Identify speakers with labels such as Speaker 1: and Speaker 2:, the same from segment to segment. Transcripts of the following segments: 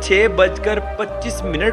Speaker 1: 6:25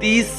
Speaker 1: 30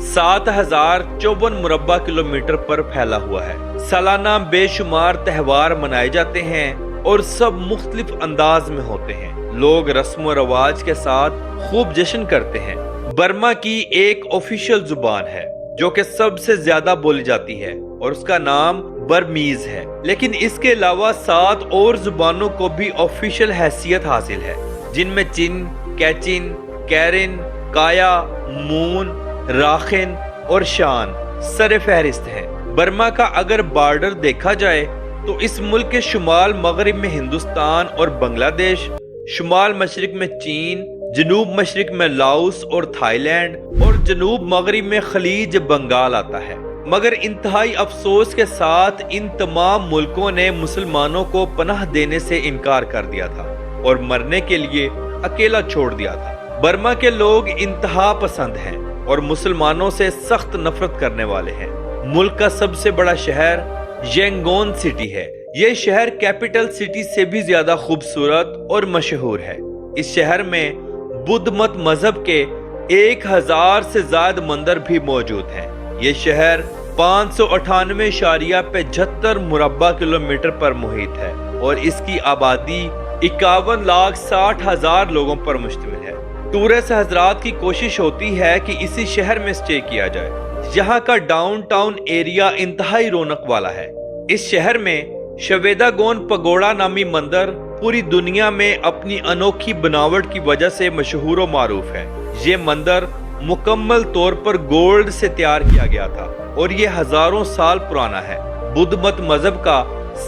Speaker 1: 7054 مربع کلومیٹر پر پھیلا ہوا ہے۔ سالانہ بے شمار تہوار منائے جاتے ہیں اور سب مختلف انداز میں ہوتے ہیں۔ لوگ رسم و رواج کے ساتھ خوب جشن کرتے ہیں۔ برما کی ایک آفیشیل زبان ہے جو کہ سب سے زیادہ بولی جاتی ہے اور اس کا نام برمیز ہے، لیکن اس کے علاوہ 7 اور زبانوں کو بھی آفیشیل حیثیت حاصل ہے، جن میں چن، کیچن، کیرن، کایا، مون، راخن اور شان سر فہرست ہیں۔ برما کا اگر بارڈر دیکھا جائے تو اس ملک کے شمال مغرب میں ہندوستان اور بنگلہ دیش، شمال مشرق میں چین، جنوب مشرق میں لاؤس اور تھائی لینڈ اور جنوب مغرب میں خلیج بنگال آتا ہے۔ مگر انتہائی افسوس کے ساتھ ان تمام ملکوں نے مسلمانوں کو پناہ دینے سے انکار کر دیا تھا اور مرنے کے لیے اکیلا چھوڑ دیا تھا۔ برما کے لوگ انتہا پسند ہیں اور مسلمانوں سے سخت نفرت کرنے والے ہیں۔ ملک کا سب سے بڑا شہر ینگون سٹی ہے۔ یہ شہر کیپٹل سٹی سے بھی زیادہ خوبصورت اور مشہور ہے۔ اس شہر میں بدھ مت مذہب کے 1000 سے زائد مندر بھی موجود ہیں۔ یہ شہر 598.75 مربع کلومیٹر پر محیط ہے اور اس کی آبادی 51,60,000 لوگوں پر مشتمل ہے۔ ٹورسٹ حضرات کی کوشش ہوتی ہے کہ اسی شہر میں سٹے کیا جائے۔ یہاں کا ڈاؤن ٹاؤن ایریا انتہائی رونق والا ہے۔ اس شہر میں شویدا گون پگوڑا نامی مندر پوری دنیا میں اپنی انوکھی بناوٹ کی وجہ سے مشہور و معروف ہے۔ یہ مندر مکمل طور پر گولڈ سے تیار کیا گیا تھا اور یہ ہزاروں سال پرانا ہے۔ بدھ مت مذہب کا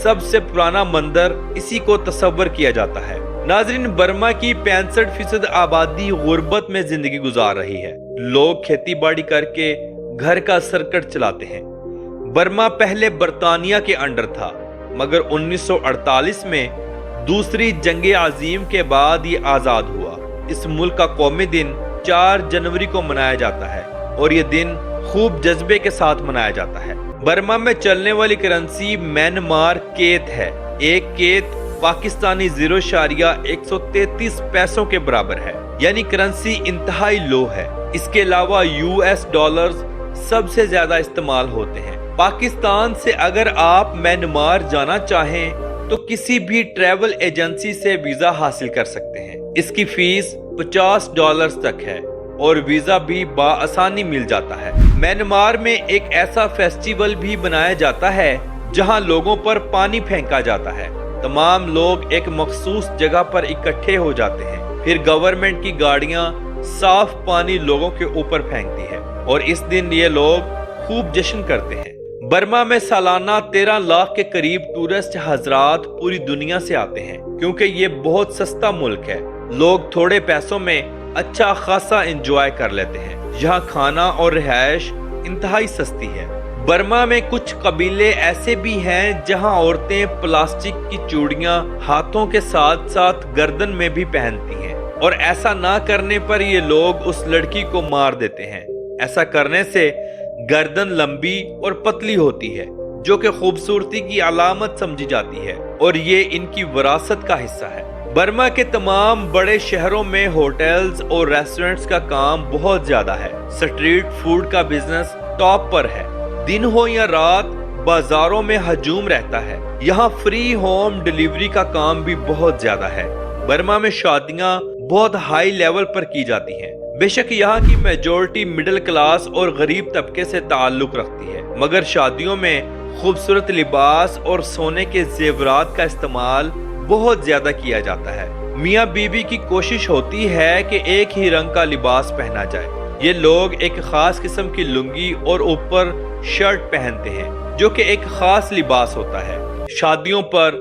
Speaker 1: سب سے پرانا مندر اسی کو تصور کیا جاتا ہے۔ ناظرین، برما کی 65% آبادی غربت میں زندگی گزار رہی ہے۔ لوگ کھیتی باڑی کر کے گھر کا سرکٹ چلاتے ہیں۔ برما پہلے برطانیہ کے انڈر تھا، مگر 1948 میں دوسری جنگ عظیم کے بعد یہ آزاد ہوا۔ اس ملک کا قومی دن 4 جنوری کو منایا جاتا ہے اور یہ دن خوب جذبے کے ساتھ منایا جاتا ہے۔ برما میں چلنے والی کرنسی میانمار کیت ہے۔ ایک کیت پاکستانی 0.133 پیسوں کے برابر ہے، یعنی کرنسی انتہائی لو ہے۔ اس کے علاوہ US ڈالرز سب سے زیادہ استعمال ہوتے ہیں۔ پاکستان سے اگر آپ میانمار جانا چاہیں تو کسی بھی ٹریول ایجنسی سے ویزا حاصل کر سکتے ہیں۔ اس کی فیس $50 تک ہے اور ویزا بھی بآسانی مل جاتا ہے۔ میانمار میں ایک ایسا فیسٹیول بھی منایا جاتا ہے جہاں لوگوں پر پانی پھینکا جاتا ہے۔ تمام لوگ ایک مخصوص جگہ پر اکٹھے ہو جاتے ہیں، پھر گورنمنٹ کی گاڑیاں صاف پانی لوگوں کے اوپر پھینکتی ہے اور اس دن یہ لوگ خوب جشن کرتے ہیں۔ برما میں سالانہ 13 لاکھ کے قریب ٹورسٹ حضرات پوری دنیا سے آتے ہیں کیونکہ یہ بہت سستا ملک ہے۔ لوگ تھوڑے پیسوں میں اچھا خاصا انجوائے کر لیتے ہیں۔ یہاں کھانا اور رہائش انتہائی سستی ہے۔ برما میں کچھ قبیلے ایسے بھی ہیں جہاں عورتیں پلاسٹک کی چوڑیاں ہاتھوں کے ساتھ ساتھ گردن میں بھی پہنتی ہیں اور ایسا نہ کرنے پر یہ لوگ اس لڑکی کو مار دیتے ہیں۔ ایسا کرنے سے گردن لمبی اور پتلی ہوتی ہے جو کہ خوبصورتی کی علامت سمجھی جاتی ہے اور یہ ان کی وراثت کا حصہ ہے۔ برما کے تمام بڑے شہروں میں ہوٹلز اور ریسٹورنٹس کا کام بہت زیادہ ہے۔ سٹریٹ فوڈ کا بزنس ٹاپ پر ہے۔ دن ہو یا رات بازاروں میں ہجوم رہتا ہے۔ یہاں فری ہوم ڈیلیوری کا کام بھی بہت زیادہ ہے۔ برما میں شادیاں بہت ہائی لیول پر کی جاتی ہیں۔ بے شک یہاں کی میجورٹی مڈل کلاس اور غریب طبقے سے تعلق رکھتی ہے، مگر شادیوں میں خوبصورت لباس اور سونے کے زیورات کا استعمال بہت زیادہ کیا جاتا ہے۔ میاں بیوی کی کوشش ہوتی ہے کہ ایک ہی رنگ کا لباس پہنا جائے۔ یہ لوگ ایک خاص قسم کی لنگی اور اوپر شرٹ پہنتے ہیں جو کہ ایک خاص لباس ہوتا ہے۔ شادیوں پر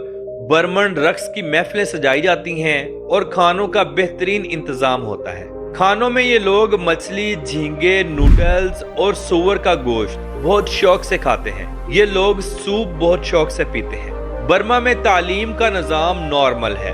Speaker 1: برمن رقص کی محفلیں سجائی جاتی ہیں اور کھانوں کا بہترین انتظام ہوتا ہے۔ کھانوں میں یہ لوگ مچھلی، جھینگے، نوڈلز اور سور کا گوشت بہت شوق سے کھاتے ہیں۔ یہ لوگ سوپ بہت شوق سے پیتے ہیں۔ برما میں تعلیم کا نظام نارمل ہے،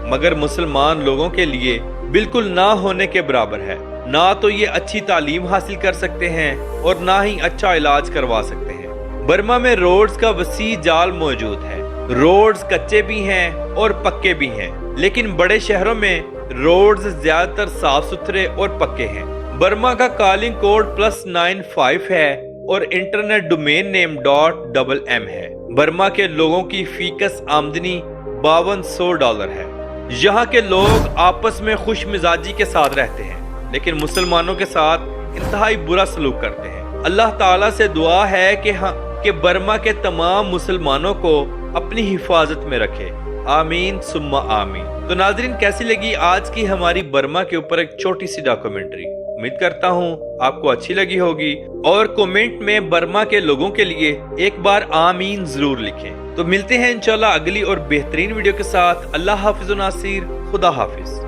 Speaker 1: مگر مسلمان لوگوں کے لیے بالکل نہ ہونے کے برابر ہے۔ نہ تو یہ اچھی تعلیم حاصل کر سکتے ہیں اور نہ ہی اچھا علاج کروا سکتے ہیں۔ برما میں روڈز کا وسیع جال موجود ہے۔ روڈز کچے بھی ہیں اور پکے بھی ہیں، لیکن بڑے شہروں میں روڈز زیادہ تر صاف ستھرے اور پکے ہیں۔ برما کا کالنگ کوڈ +95 ہے اور انٹرنیٹ ڈومین نیم .MM ہے۔ برما کے لوگوں کی فیکس آمدنی $5200 ہے۔ یہاں کے لوگ آپس میں خوش مزاجی کے ساتھ رہتے ہیں، لیکن مسلمانوں کے ساتھ انتہائی برا سلوک کرتے ہیں۔ اللہ تعالیٰ سے دعا ہے کہ برما کے تمام مسلمانوں کو اپنی حفاظت میں رکھے، آمین ثم آمین۔ تو ناظرین، کیسی لگی آج کی ہماری برما کے اوپر ایک چھوٹی سی ڈاکومنٹری؟ امید کرتا ہوں آپ کو اچھی لگی ہوگی، اور کومنٹ میں برما کے لوگوں کے لیے ایک بار آمین ضرور لکھیں۔ تو ملتے ہیں انشاءاللہ اگلی اور بہترین ویڈیو کے ساتھ۔ اللہ حافظ و ناصر، خدا حافظ۔